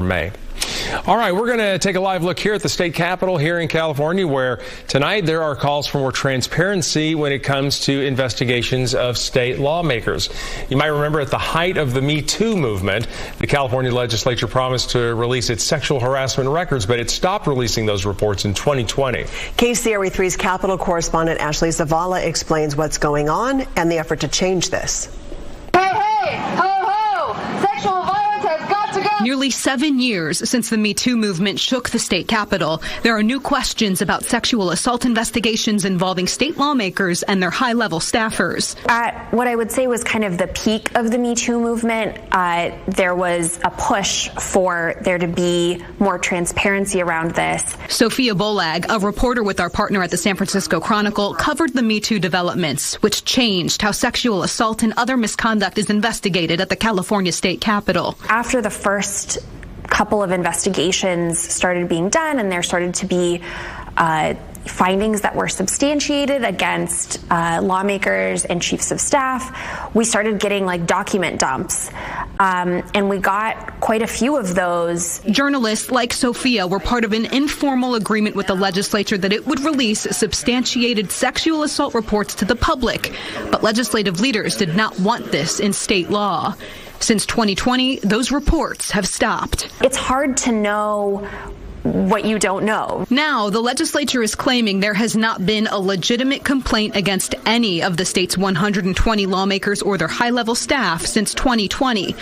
May. All right, we're going to take a live look here at the state capitol here in California, where tonight there are calls for more transparency when it comes to investigations of state lawmakers. You might remember at the height of the Me Too movement, the California legislature promised to release its sexual harassment records, but it stopped releasing those reports in 2020. KCRA-3's Capitol correspondent Ashley Zavala explains what's going on and the effort to change this. Hey, ho, ho! Sexual violence has got to go! Nearly 7 years since the Me Too movement shook the state capitol, there are new questions about sexual assault investigations involving state lawmakers and their high-level staffers. At what I would say was kind of the peak of the Me Too movement, there was a push for there to be more transparency around this. Sophia Bolag, a reporter with our partner at the San Francisco Chronicle, covered the Me Too developments, which changed how sexual assault and other misconduct is investigated at the California state capitol. After the first couple of investigations started being done and there started to be findings that were substantiated against lawmakers and chiefs of staff, we started getting like document dumps, and we got quite a few of those. Journalists like Sophia were part of an informal agreement with the legislature that it would release substantiated sexual assault reports to the public, but legislative leaders did not want this in state law. Since 2020, those reports have stopped. It's hard to know what you don't know. Now, the legislature is claiming there has not been a legitimate complaint against any of the state's 120 lawmakers or their high-level staff since 2020.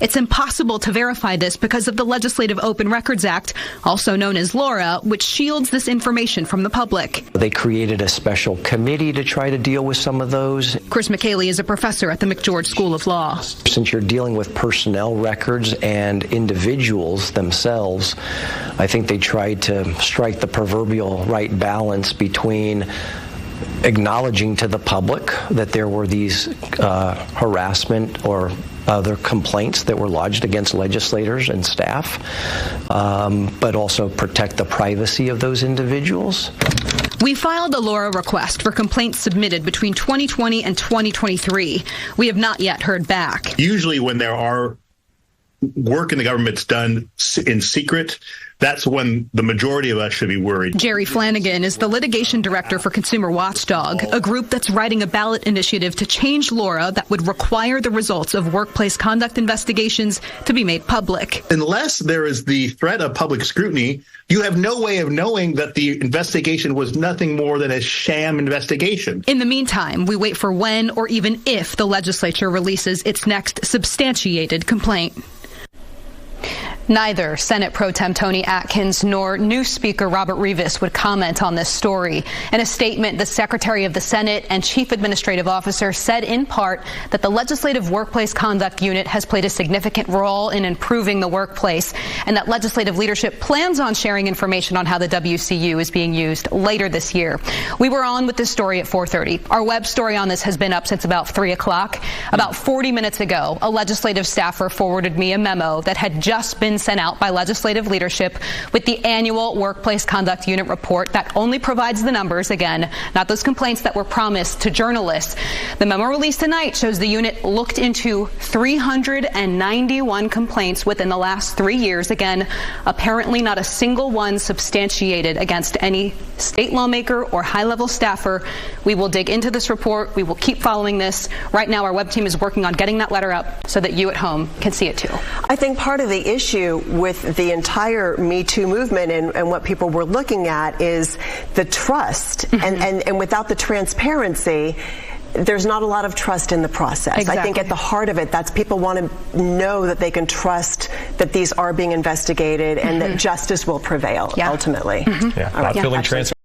It's impossible to verify this because of the Legislative Open Records Act, also known as LAURA, which shields this information from the public. They created a special committee to try to deal with some of those. Chris McKaylee is a professor at the McGeorge School of Law. Since you're dealing with personnel records and individuals themselves, I think they tried to strike the proverbial right balance between acknowledging to the public that there were these harassment or other complaints that were lodged against legislators and staff, but also protect the privacy of those individuals. We filed a LAURA request for complaints submitted between 2020 and 2023. We have not yet heard back. Usually when there are work in the government's done in secret, that's when the majority of us should be worried. Jerry Flanagan is the litigation director for Consumer Watchdog, a group that's writing a ballot initiative to change LAURA that would require the results of workplace conduct investigations to be made public. Unless there is the threat of public scrutiny, you have no way of knowing that the investigation was nothing more than a sham investigation. In the meantime, we wait for when or even if the legislature releases its next substantiated complaint. Neither Senate Pro Tem Tony Atkins nor new Speaker Robert Rivas would comment on this story. In a statement, the Secretary of the Senate and Chief Administrative Officer said in part that the Legislative Workplace Conduct Unit has played a significant role in improving the workplace and that legislative leadership plans on sharing information on how the WCU is being used later this year. We were on with this story at 4:30. Our web story on this has been up since about 3 o'clock. About 40 minutes ago, a legislative staffer forwarded me a memo that had just been sent out by legislative leadership with the annual Workplace Conduct Unit report that only provides the numbers, again, not those complaints that were promised to journalists. The memo released tonight shows the unit looked into 391 complaints within the last 3 years. Again, apparently not a single one substantiated against any state lawmaker or high-level staffer. We will dig into this report. We will keep following this. Right now, our web team is working on getting that letter up so that you at home can see it too. I think part of the issue with the entire Me Too movement and what people were looking at is the trust. And without the transparency, there's not a lot of trust in the process. Exactly. I think at the heart of it, that's people want to know that they can trust that these are being investigated and that justice will prevail ultimately. Not feeling transparent.